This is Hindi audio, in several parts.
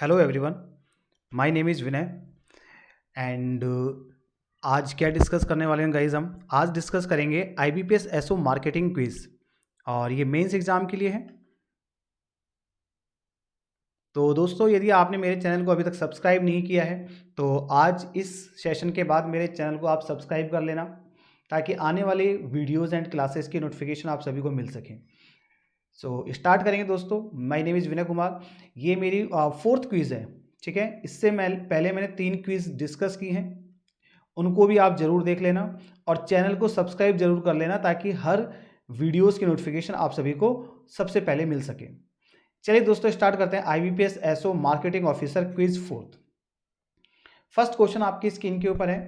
Hello everyone, my name is Vinay and आज क्या डिस्कस करने वाले हैं गाइज। हम आज डिस्कस करेंगे IBPS SO मार्केटिंग क्विज और ये मेंस एग्जाम के लिए है। तो दोस्तों, यदि आपने मेरे चैनल को अभी तक सब्सक्राइब नहीं किया है तो आज इस सेशन के बाद मेरे चैनल को आप सब्सक्राइब कर लेना ताकि आने वाले वीडियोज़ एंड क्लासेस की नोटिफिकेशन आप सभी को मिल सकें। सो स्टार्ट करेंगे दोस्तों। My name is Vinay Kumar. ये मेरी फोर्थ क्विज़ है, ठीक है। इससे पहले मैंने 3 क्विज़ डिस्कस की हैं, उनको भी आप ज़रूर देख लेना और चैनल को सब्सक्राइब जरूर कर लेना ताकि हर वीडियोस की नोटिफिकेशन आप सभी को सबसे पहले मिल सके। चलिए दोस्तों, स्टार्ट करते हैं। IBPS SO marketing officer quiz fourth. First question आपकी स्क्रीन के ऊपर है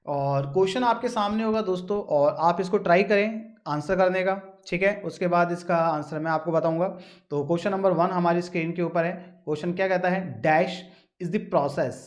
और क्वेश्चन आपके सामने होगा दोस्तों, और आप इसको ट्राई करें आंसर करने का, ठीक है। उसके बाद इसका आंसर मैं आपको बताऊंगा। तो क्वेश्चन नंबर 1 हमारी स्क्रीन के ऊपर है। क्वेश्चन क्या कहता है? Dash is the process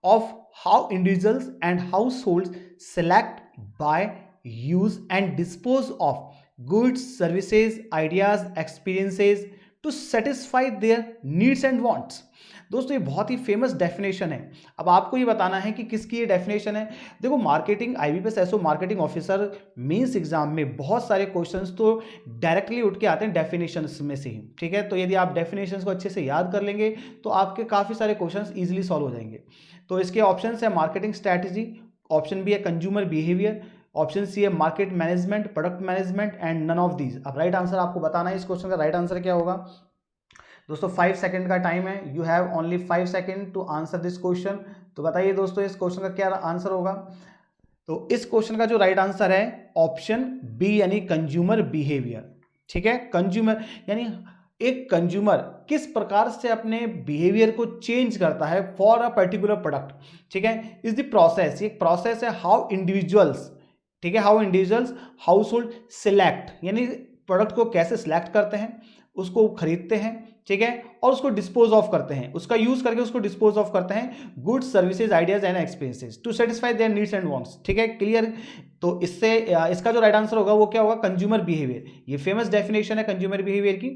of how individuals and households select, buy, use and dispose of goods, services, ideas, experiences to satisfy their needs and wants. दोस्तों, ये बहुत ही फेमस डेफिनेशन है। अब आपको ये बताना है कि किसकी ये डेफिनेशन है। देखो, marketing IBPS SO marketing officer mains exam में बहुत सारे क्वेश्चंस तो डायरेक्टली उठ के आते हैं डेफिनेशंस में से ही, ठीक है। तो यदि आप डेफिनेशंस को अच्छे से याद कर लेंगे तो आपके काफ़ी सारे क्वेश्चंस इजीली सॉल्व हो जाएंगे। तो इसके ऑप्शंस है मार्केटिंग स्ट्रैटेजी, ऑप्शन बी है कंज्यूमर बिहेवियर, ऑप्शन सी है market management, product management and none of these. अब राइट आंसर आपको बताना है। इस क्वेश्चन का राइट आंसर क्या होगा दोस्तों? 5 सेकंड का टाइम है। You have only 5 second to answer this question. तो बताइए दोस्तों, इस क्वेश्चन का क्या आंसर होगा? तो इस क्वेश्चन का जो राइट आंसर है ऑप्शन बी, यानी कंज्यूमर बिहेवियर, ठीक है। कंज्यूमर यानी एक कंज्यूमर किस प्रकार से अपने बिहेवियर को चेंज करता है फॉर अ पर्टिकुलर प्रोडक्ट, ठीक है। इज द प्रोसेस, ये प्रोसेस है हाउ इंडिविजुअल्स, ठीक है, how individuals house hold select, यानी प्रोडक्ट को कैसे सिलेक्ट करते हैं, उसको खरीदते हैं, ठीक है, और उसको डिस्पोज ऑफ करते हैं, उसका यूज करके उसको डिस्पोज ऑफ करते हैं, goods, services, ideas and experiences to satisfy their needs and wants, ठीक है। क्लियर? तो इससे इसका जो राइट आंसर होगा वो क्या होगा? Consumer behaviour. ये फेमस डेफिनेशन है कंज्यूमर बिहेवियर की।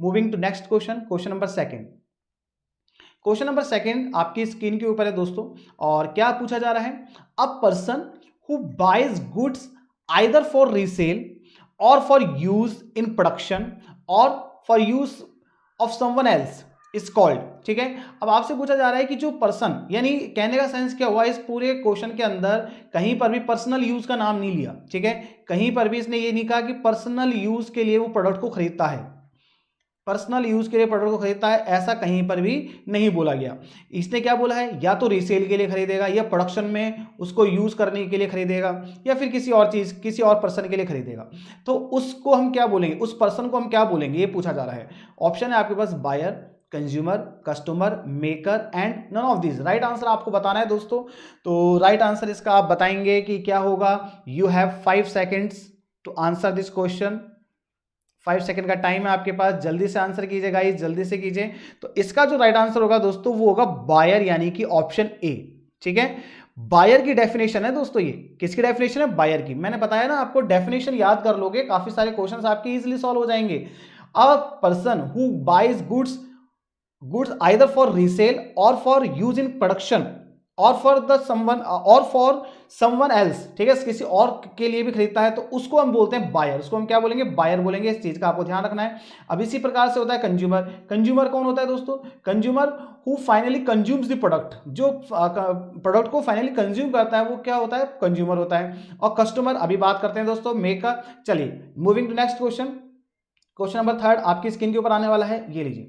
Moving to next question, question number second. Question number second आपकी स्क्रीन के ऊपर है दोस्तों, और क्या पूछा जा रहा है? A person who buys goods either for resale और फॉर यूज इन प्रोडक्शन और for use of someone else is called, ठीक है। अब आपसे पूछा जा रहा है कि जो पर्सन, यानी कहने का सेंस क्या हुआ इस पूरे क्वेश्चन के अंदर, कहीं पर भी पर्सनल यूज का नाम नहीं लिया, ठीक है। कहीं पर भी इसने ये नहीं कहा कि पर्सनल यूज के लिए वो प्रोडक्ट को खरीदता है, पर्सनल यूज के लिए प्रोडक्ट को खरीदता है, ऐसा कहीं पर भी नहीं बोला गया। इसने क्या बोला है? या तो रीसेल के लिए खरीदेगा, या प्रोडक्शन में उसको यूज करने के लिए खरीदेगा, या फिर किसी और चीज, किसी और पर्सन के लिए खरीदेगा। तो उसको हम क्या बोलेंगे, उस पर्सन को हम क्या बोलेंगे, ये पूछा जा रहा है। ऑप्शन है आपके पास buyer, consumer, customer, maker and none of these. Right answer आपको बताना है दोस्तों। तो राइट आंसर इसका आप बताएंगे कि क्या होगा। You have 5 seconds to answer this question. 5 second का टाइम है आपके पास, जल्दी से आंसर कीजिए गाइस, जल्दी से कीजिए। तो इसका जो राइट आंसर होगा दोस्तों वो होगा बायर, यानी कि ऑप्शन ए, ठीक है। बायर की डेफिनेशन है दोस्तों। ये किसकी डेफिनेशन है? बायर की। मैंने बताया ना आपको, डेफिनेशन याद कर लोगे काफी सारे क्वेश्चंस आपके इजीली सॉल्व हो जाएंगे। A person who buys goods either for resale और फॉर यूज इन प्रोडक्शन और फॉर समवन एल्स, ठीक है, किसी और के लिए भी खरीदता है, तो उसको हम बोलते हैं बायर। उसको हम क्या बोलेंगे? बायर बोलेंगे। इस चीज का आपको ध्यान रखना है। अब इसी प्रकार से होता है कंज्यूमर। कंज्यूमर कौन होता है दोस्तों? Consumer who finally consumes the product, जो प्रोडक्ट को फाइनली कंज्यूम करता है वो क्या होता है? कंज्यूमर होता है। और कस्टमर अभी बात करते हैं दोस्तों, मेकर। चलिए moving to next question. Question number 3 आपकी स्क्रीन के ऊपर आने वाला है, ये लीजिए।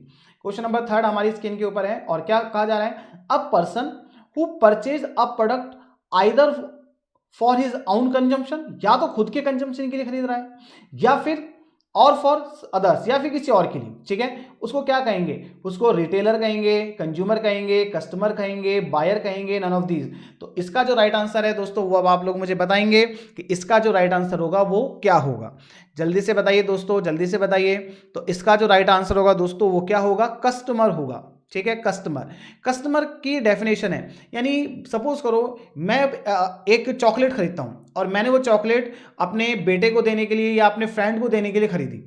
क्वेश्चन नंबर 3 हमारी स्क्रीन के ऊपर है, और क्या कहा जा रहा है? A person who purchase a product either for his own consumption, या तो खुद के कंजम्पशन के लिए खरीद रहा है, या फिर और फॉर अदर्स, या फिर किसी और के लिए, ठीक है। उसको क्या कहेंगे? उसको रिटेलर कहेंगे, कंज्यूमर कहेंगे, कस्टमर कहेंगे, बायर कहेंगे, नन ऑफ दीज। तो इसका जो राइट आंसर है दोस्तों वो अब आप लोग मुझे बताएंगे कि इसका जो राइट आंसर होगा वो क्या होगा। जल्दी से बताइए दोस्तों, जल्दी से बताइए। तो इसका जो राइट आंसर होगा दोस्तों वो क्या होगा? कस्टमर होगा, ठीक है। कस्टमर, कस्टमर की डेफिनेशन है, यानी सपोज करो मैं एक चॉकलेट खरीदता हूं और मैंने वो चॉकलेट अपने बेटे को देने के लिए या अपने फ्रेंड को देने के लिए खरीदी,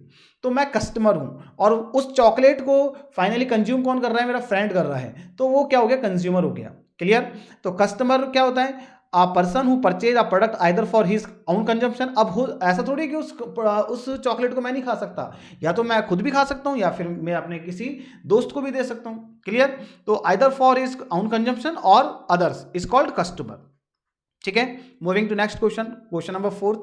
तो मैं कस्टमर हूं, और उस चॉकलेट को फाइनली कंज्यूम कौन कर रहा है? मेरा फ्रेंड कर रहा है, तो वो क्या हो गया? कंज्यूमर हो गया। क्लियर? तो कस्टमर क्या होता है? a person who purchase a product either for his own consumption। अब ऐसा थोड़ी कि उस चॉकलेट को मैं नहीं खा सकता, या तो मैं खुद भी खा सकता हूं या फिर मैं अपने किसी दोस्त को भी दे सकता हूं। क्लियर? तो either for his own consumption और others is called customer। ठीक है, moving to next question, question number 4।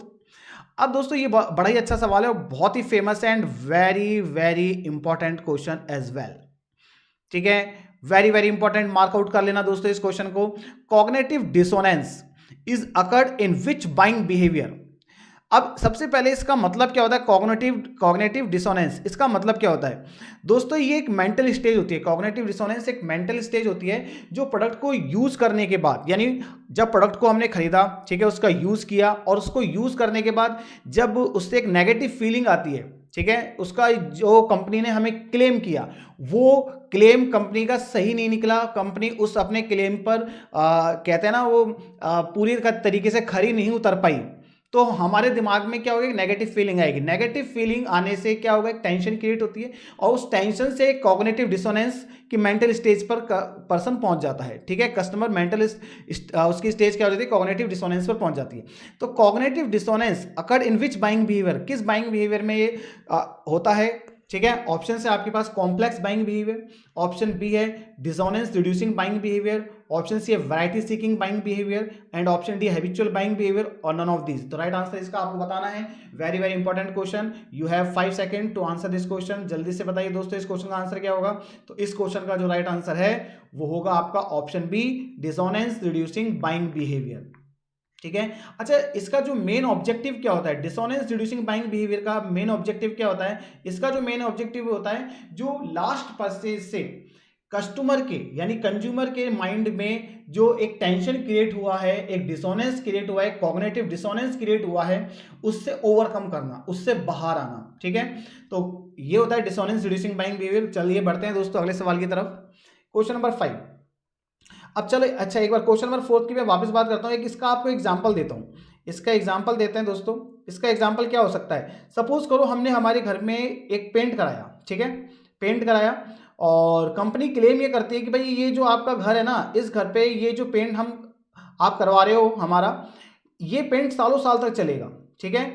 अब दोस्तों ये बड़ा ही अच्छा सवाल है और बहुत ही famous and very very important question as well. ठीक है, वेरी वेरी इंपॉर्टेंट, मार्कआउट कर लेना दोस्तों इस क्वेश्चन को। Cognitive dissonance is occurred in which buying behaviour. अब सबसे पहले इसका मतलब क्या होता है? कॉग्निटिव डिसोनेंस, इसका मतलब क्या होता है दोस्तों? ये एक मेंटल स्टेज होती है। कॉग्निटिव डिसोनेंस एक मेंटल स्टेज होती है जो प्रोडक्ट को यूज करने के बाद, यानी जब प्रोडक्ट को हमने खरीदा, ठीक है, उसका यूज किया, और उसको यूज करने के बाद जब उससे एक नेगेटिव फीलिंग आती है, ठीक है, उसका जो कंपनी ने हमें क्लेम किया, वो क्लेम कंपनी का सही नहीं निकला, कंपनी उस अपने क्लेम पर कहते हैं ना वो पूरी तरीके से खरी नहीं उतर पाई, तो हमारे दिमाग में क्या होगा? नेगेटिव फीलिंग आएगी। नेगेटिव फीलिंग आने से क्या होगा? एक टेंशन क्रिएट होती है, और उस टेंशन से कॉग्निटिव डिसोनेंस की मेंटल स्टेज पर पर्सन पहुंच जाता है। ठीक है, कस्टमर मेंटल उसकी स्टेज क्या हो जाती है? कॉग्निटिव डिसोनेंस पर पहुंच जाती है। तो cognitive dissonance occurred in which buying behaviour, किस बाइंग बिहेवियर में ये होता है? ठीक है, ऑप्शन है आपके पास complex buying behaviour, option B है dissonance reducing buying behaviour, option सी है variety seeking buying behaviour, and option D habitual buying behaviour, और नन ऑफ दीज। तो राइट आंसर इसका आपको बताना है। Very very important question, you have 5 second to answer this question. जल्दी से बताइए दोस्तों इस क्वेश्चन का आंसर क्या होगा? तो इस क्वेश्चन का जो राइट आंसर है वो होगा आपका option b, dissonance reducing buying behaviour. ठीक है, अच्छा, इसका जो मेन ऑब्जेक्टिव क्या होता है? डिसोनेंस रिड्यूसिंग बाइंग बिहेवियर का मेन ऑब्जेक्टिव क्या होता है? इसका जो मेन ऑब्जेक्टिव होता है, जो लास्ट परचेज से कस्टमर के यानी कंज्यूमर के माइंड में जो एक टेंशन क्रिएट हुआ है, एक डिसोनेंस क्रिएट हुआ है, कॉग्निटिव डिसोनेंस क्रिएट हुआ है, उससे ओवरकम करना, उससे बाहर आना। ठीक है, तो ये होता है डिसोनेंस रिड्यूसिंग बाइंग बिहेवियर। चलिए बढ़ते हैं दोस्तों अगले सवाल की तरफ, क्वेश्चन नंबर 5। अब चलो, अच्छा, एक बार क्वेश्चन नंबर 4 की मैं वापस बात करता हूँ, एक इसका आपको एग्जांपल देता हूँ। इसका एग्जांपल देते हैं दोस्तों। इसका एग्जांपल क्या हो सकता है? सपोज करो हमने हमारे घर में एक पेंट कराया, ठीक है, पेंट कराया, और कंपनी क्लेम ये करती है कि भाई ये जो आपका घर है ना, इस घर पे ये जो पेंट आप करवा रहे हो हमारा, ये पेंट सालों साल तक चलेगा। ठीक है,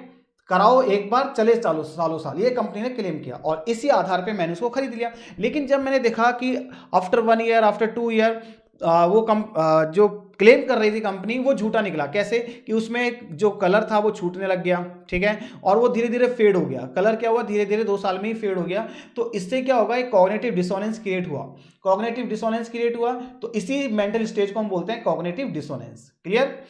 कराओ एक बार, चले सालों साल, ये कंपनी ने क्लेम किया, और इसी आधार पे मैंने उसको खरीद लिया। लेकिन जब मैंने देखा कि आफ्टर 1 ईयर, आफ्टर 2 ईयर, जो क्लेम कर रही थी कंपनी, वो झूठा निकला। कैसे? कि उसमें जो कलर था वो छूटने लग गया, ठीक है, और वो धीरे धीरे फेड हो गया। कलर क्या हुआ? धीरे धीरे 2 साल में ही फेड हो गया। तो इससे क्या होगा? एक कॉग्निटिव डिसोनेंस क्रिएट हुआ। कॉग्निटिव डिसोनेंस क्रिएट हुआ, तो इसी मेंटल स्टेज को हम बोलते हैं कॉग्निटिव डिसोनेंस। क्लियर?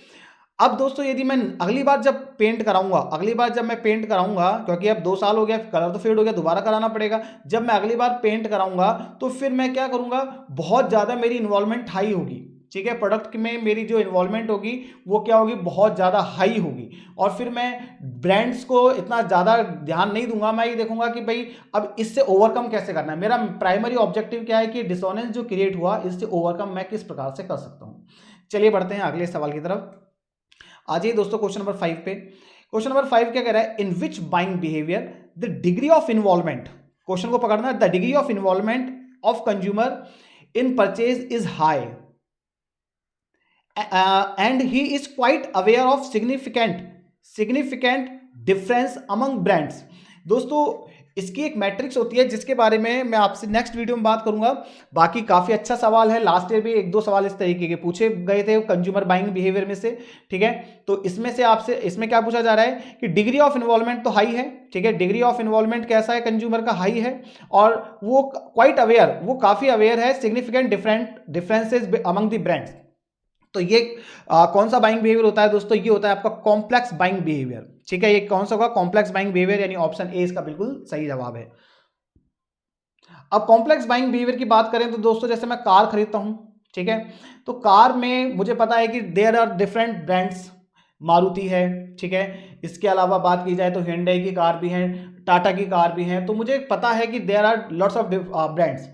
अब दोस्तों यदि मैं अगली बार जब पेंट कराऊंगा, क्योंकि अब 2 साल हो गया, कलर तो फेड हो गया, दोबारा कराना पड़ेगा। जब मैं अगली बार पेंट कराऊंगा तो फिर मैं क्या करूंगा? बहुत ज़्यादा मेरी इन्वॉल्वमेंट हाई होगी। ठीक है, प्रोडक्ट में मेरी जो इन्वॉल्वमेंट होगी वो क्या होगी? बहुत ज़्यादा हाई होगी। और फिर मैं ब्रांड्स को इतना ज़्यादा ध्यान नहीं दूंगा। मैं ये देखूंगा कि भाई अब इससे ओवरकम कैसे करना है। मेरा प्राइमरी ऑब्जेक्टिव क्या है कि डिसोनेंस जो क्रिएट हुआ, इससे ओवरकम मैं किस प्रकार से कर सकता हूँ। चलिए बढ़ते हैं अगले सवाल की तरफ। आ जाइए दोस्तों क्वेश्चन नंबर 5 पे। क्वेश्चन नंबर 5 क्या कह रहा है? In which buying behaviour the degree of involvement, question को पकड़ना है, the degree of involvement of consumer in purchase is high and he is quite aware of significant difference among brands. दोस्तों इसकी एक मैट्रिक्स होती है जिसके बारे में मैं आपसे नेक्स्ट वीडियो में बात करूंगा। बाकी काफी अच्छा सवाल है, लास्ट ईयर भी 1-2 सवाल इस तरीके के पूछे गए थे कंज्यूमर बाइंग बिहेवियर में से। ठीक है, तो इसमें से आपसे इसमें क्या पूछा जा रहा है कि डिग्री ऑफ इन्वॉल्वमेंट तो हाई है। ठीक है, डिग्री ऑफ इन्वॉल्वमेंट कैसा है? कंज्यूमर का हाई है, और वो क्वाइट अवेयर, वो काफी अवेयर है significant differences among the brands. तो ये कौन सा बाइंग बिहेवियर होता है दोस्तों? ये होता है आपका कॉम्प्लेक्स बाइंग बिहेवियर। ठीक है, ये कौन सा होगा? कॉम्प्लेक्स बाइंग बिहेवियर, यानी ऑप्शन ए इसका बिल्कुल सही जवाब है। अब कॉम्प्लेक्स बाइंग बिहेवियर की बात करें तो दोस्तों जैसे मैं कार खरीदता हूं, ठीक है, तो कार में मुझे पता है कि there are different brands, Maruti है, ठीक है, इसके अलावा बात की जाए तो hyundai की कार भी है, टाटा की कार भी है, तो मुझे पता है कि there are lots of brands.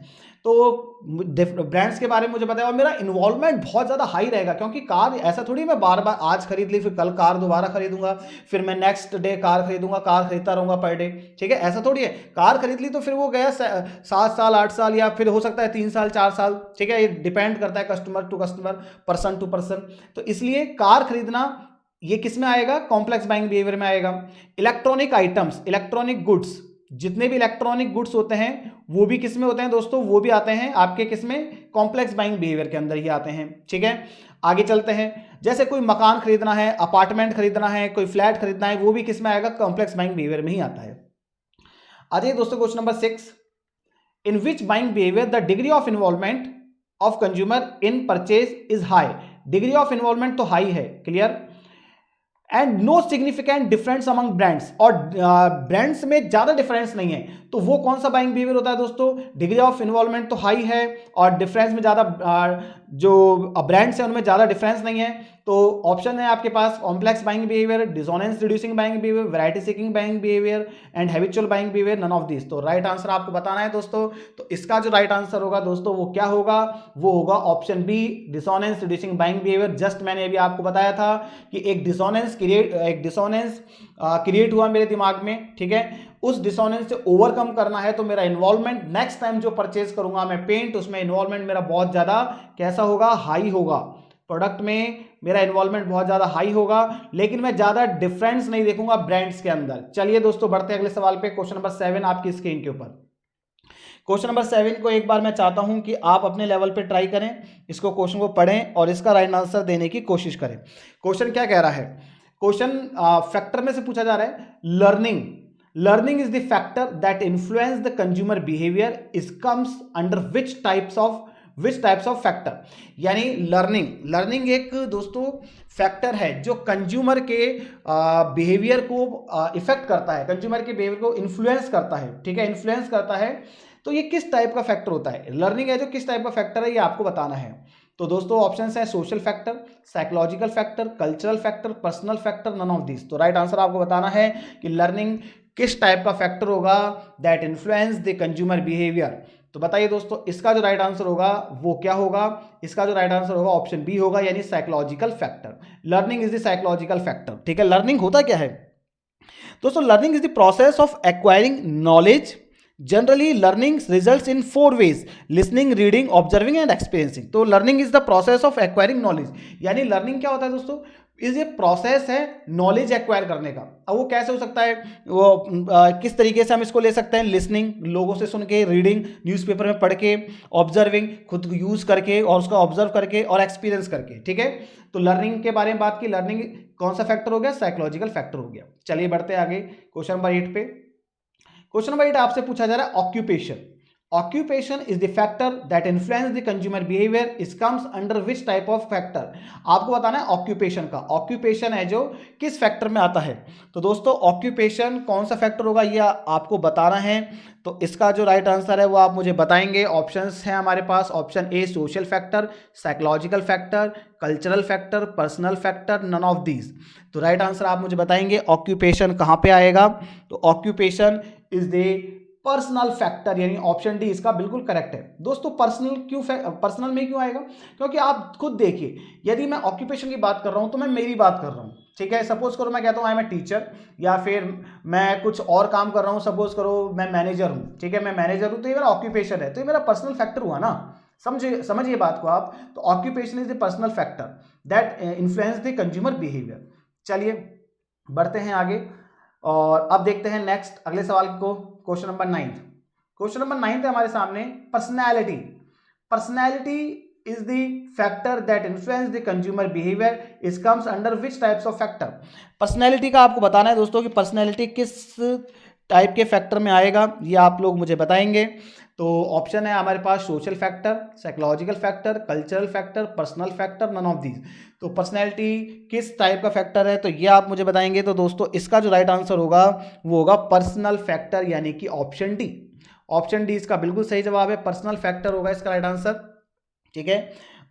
तो ब्रांड्स के बारे में मुझे पता है, और मेरा इन्वॉल्वमेंट बहुत ज़्यादा हाई रहेगा, क्योंकि कार ऐसा थोड़ी मैं बार बार आज खरीद ली फिर कल कार दोबारा खरीदूंगा, फिर मैं नेक्स्ट डे कार खरीदूंगा, कार खरीदता रहूंगा पर डे, ठीक है, ऐसा थोड़ी है। कार खरीद ली तो फिर वो गया 7 साल 8 साल, या फिर हो सकता है 3 साल 4 साल, ठीक है, ये डिपेंड करता है customer to customer, person to person. तो इसलिए कार खरीदना ये किस में आएगा, कॉम्प्लेक्स बाइंग बिहेवियर में आएगा। इलेक्ट्रॉनिक आइटम्स, इलेक्ट्रॉनिक गुड्स, जितने भी इलेक्ट्रॉनिक गुड्स होते हैं वो भी किस में होते हैं दोस्तों, वो भी आते हैं आपके किस में, कॉम्प्लेक्स बाइंग बिहेवियर के अंदर ही आते हैं, ठीक है। आगे चलते हैं, जैसे कोई मकान खरीदना है, अपार्टमेंट खरीदना है, कोई फ्लैट खरीदना है, वो भी किस में आएगा, कॉम्प्लेक्स बाइंग बिहेवियर में ही आता है। आ जाइए दोस्तों question number 6, in which buying behaviour the degree of involvement of consumer in purchase is high. Degree of involvement तो हाई है, clear, and no significant difference among brands, और ब्रांड्स में ज्यादा डिफरेंस नहीं है, तो वो कौन सा बाइंग बिहेवियर होता है दोस्तों, डिग्री ऑफ इन्वॉल्वमेंट तो हाई है और डिफरेंस में ज्यादा, जो ब्रांड्स हैं उनमें ज्यादा डिफरेंस नहीं है, तो ऑप्शन है आपके पास complex buying behaviour, dissonance reducing buying behaviour, variety seeking buying behaviour and habitual buying behaviour, none of this. तो राइट आंसर आपको बताना है दोस्तों, तो इसका जो राइट आंसर होगा दोस्तों वो क्या होगा, वो होगा option b, dissonance reducing buying behaviour. Just मैंने अभी आपको बताया था कि एक डिसोनेंस क्रिएट हुआ मेरे दिमाग में, ठीक है, उस डिसोनेंस से ओवरकम करना है तो मेरा इन्वॉल्वमेंट नेक्स्ट टाइम जो परचेज करूंगा मैं पेंट, उसमें इन्वॉल्वमेंट मेरा बहुत ज्यादा कैसा होगा, हाई होगा, प्रोडक्ट में मेरा इन्वॉल्वमेंट बहुत ज्यादा हाई होगा, लेकिन मैं ज्यादा डिफरेंस नहीं देखूंगा ब्रांड्स के अंदर। चलिए दोस्तों बढ़ते हैं अगले सवाल पे, क्वेश्चन नंबर 7 आपकी स्क्रीन के ऊपर। क्वेश्चन नंबर 7 को एक बार मैं चाहता हूं कि आप अपने लेवल पे ट्राई करें, इसको क्वेश्चन को पढ़ें और इसका राइट आंसर देने की कोशिश करें। क्वेश्चन क्या कह रहा है, क्वेश्चन फैक्टर में से पूछा जा रहा है, learning is the factor that influence the consumer behaviour, is comes under which types of factor. यानी लर्निंग एक दोस्तों फैक्टर है जो कंज्यूमर के बिहेवियर को इफेक्ट करता है, कंज्यूमर के बिहेवियर को इन्फ्लुएंस करता है, ठीक है, इन्फ्लुएंस करता है। तो ये किस टाइप का फैक्टर होता है, लर्निंग है जो किस टाइप का फैक्टर है ये आपको बताना है। तो दोस्तों ऑप्शंस है social factor, psychological factor, cultural factor, personal factor, none of this. तो राइट आंसर आपको बताना है कि लर्निंग किस टाइप का फैक्टर होगा that influence the consumer behaviour. तो बताइए दोस्तों इसका जो राइट आंसर होगा वो क्या होगा, इसका जो राइट आंसर होगा ऑप्शन बी होगा, यानी psychological factor. Learning is the psychological factor, ठीक है। लर्निंग होता क्या है दोस्तों, learning is the process of acquiring knowledge. Generally learning results in 4 ways, listening, reading, observing and experiencing. तो learning is the process of acquiring knowledge, यानी लर्निंग क्या होता है दोस्तों, इस ये प्रोसेस है नॉलेज एक्वायर करने का। अब वो कैसे हो सकता है, वो किस तरीके से हम इसको ले सकते हैं, लिसनिंग, लोगों से सुन के, रीडिंग, न्यूज़पेपर में पढ़ के, ऑब्जर्विंग, खुद यूज़ करके और उसका ऑब्जर्व करके, और एक्सपीरियंस करके, ठीक है। तो लर्निंग के बारे में बात की, लर्निंग कौन सा फैक्टर हो गया, साइकोलॉजिकल फैक्टर हो गया। चलिए बढ़ते आगे क्वेश्चन नंबर 8 पे। क्वेश्चन नंबर 8 आपसे पूछा जा रहा है occupation is the factor that influence the consumer behaviour, is comes under which type of factor. आपको बताना है ऑक्यूपेशन का, ऑक्यूपेशन है जो किस फैक्टर में आता है। तो दोस्तों ऑक्यूपेशन कौन सा फैक्टर होगा ये आपको बताना है। तो इसका जो राइट आंसर है वो आप मुझे बताएंगे। ऑप्शंस हैं हमारे पास, option A social factor, psychological factor, cultural factor, personal factor, none of these. तो राइट आंसर आप मुझे बताएंगे ऑक्यूपेशन कहाँ पे आएगा। तो occupation is the personal factor, यानी ऑप्शन डी इसका बिल्कुल करेक्ट है। दोस्तों पर्सनल में क्यों आएगा, क्योंकि आप खुद देखिए, यदि मैं ऑक्यूपेशन की बात कर रहा हूं तो मैं मेरी बात कर रहा हूं, ठीक है। सपोज करो मैं कहता हूं आई एम ए टीचर, या फिर मैं कुछ और काम कर रहा हूं, सपोज करो मैं मैनेजर हूं, ठीक है, मैं मैनेजर हूं, तो ये मेरा ऑक्यूपेशन है, तो ये मेरा पर्सनल फैक्टर हुआ ना। समझिए बात को आप। तो occupation is the personal factor that influence the consumer behaviour. चलिए बढ़ते हैं आगे और अब देखते हैं नेक्स्ट अगले सवाल को, क्वेश्चन नंबर 9। क्वेश्चन नंबर 9 है हमारे सामने, personality is the factor that influence the consumer behaviour, is comes under which types of factor. Personality का आपको बताना है दोस्तों कि पर्सनैलिटी किस टाइप के फैक्टर में आएगा, ये आप लोग मुझे बताएंगे। तो ऑप्शन है हमारे पास social factor, psychological factor, cultural factor, personal factor, none of these. तो पर्सनैलिटी किस टाइप का फैक्टर है तो ये आप मुझे बताएंगे। तो दोस्तों इसका जो राइट आंसर होगा वो होगा पर्सनल फैक्टर, यानी कि ऑप्शन डी। ऑप्शन डी इसका बिल्कुल सही जवाब है, पर्सनल फैक्टर होगा इसका राइट आंसर, ठीक है।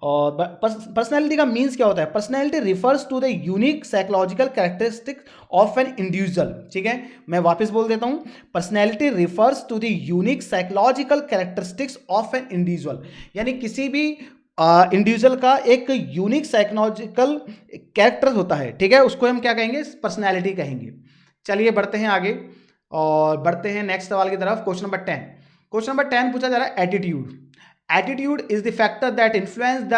और पर्सनैलिटी का मीन्स क्या होता है? Personality refers to the unique psychological characteristic of an individual. ठीक है, मैं वापस बोल देता हूं, personality refers to the unique psychological characteristics of an individual, यानी किसी भी इंडिविजुअल का एक यूनिक साइकोलॉजिकल कैरेक्टर होता है। ठीक है, उसको हम क्या कहेंगे? पर्सनैलिटी कहेंगे। चलिए बढ़ते हैं आगे और बढ़ते हैं नेक्स्ट सवाल की तरफ। Question number 10। क्वेश्चन नंबर 10 पूछा जा रहा है attitude. Attitude is the factor that influence the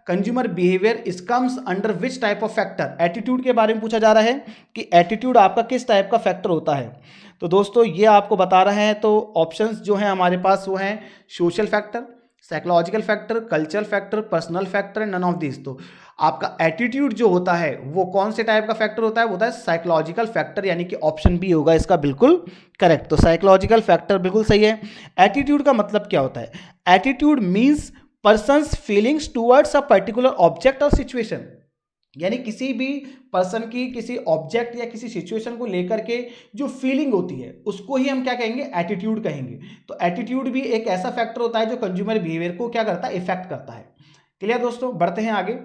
consumer behaviour, is comes under which type of factor. Attitude के बारे में पूछा जा रहा है कि एटीट्यूड आपका किस टाइप का फैक्टर होता है। तो दोस्तों ये आपको बता रहे हैं, तो ऑप्शंस जो हैं हमारे पास वो हैं social factor, psychological factor, cultural factor, personal factor, none of this. तो आपका एटीट्यूड जो होता है वो कौन से टाइप का फैक्टर होता है? वो होता है साइकोलॉजिकल फैक्टर, यानी कि ऑप्शन बी होगा इसका बिल्कुल करेक्ट। तो साइकोलॉजिकल फैक्टर बिल्कुल सही है। एटीट्यूड का मतलब क्या होता है? Attitude means persons feelings towards a particular object और सिचुएशन, यानी किसी भी पर्सन की किसी ऑब्जेक्ट या किसी सिचुएशन को लेकर के जो फीलिंग होती है उसको ही हम क्या कहेंगे? एटीट्यूड कहेंगे। तो एटीट्यूड भी एक ऐसा फैक्टर होता है जो कंज्यूमर बिहेवियर को क्या करता है? इफेक्ट करता है। क्लियर दोस्तों? बढ़ते हैं आगे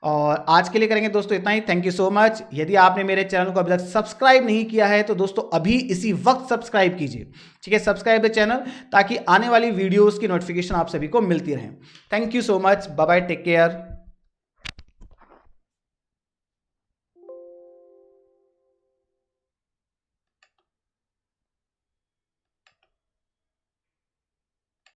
और आज के लिए करेंगे दोस्तों इतना ही। Thank you so much. यदि आपने मेरे चैनल को अभी तक सब्सक्राइब नहीं किया है तो दोस्तों अभी इसी वक्त सब्सक्राइब कीजिए। ठीक है, सब्सक्राइब द चैनल ताकि आने वाली वीडियोस की नोटिफिकेशन आप सभी को मिलती रहे। Thank you so much. Bye bye, take care.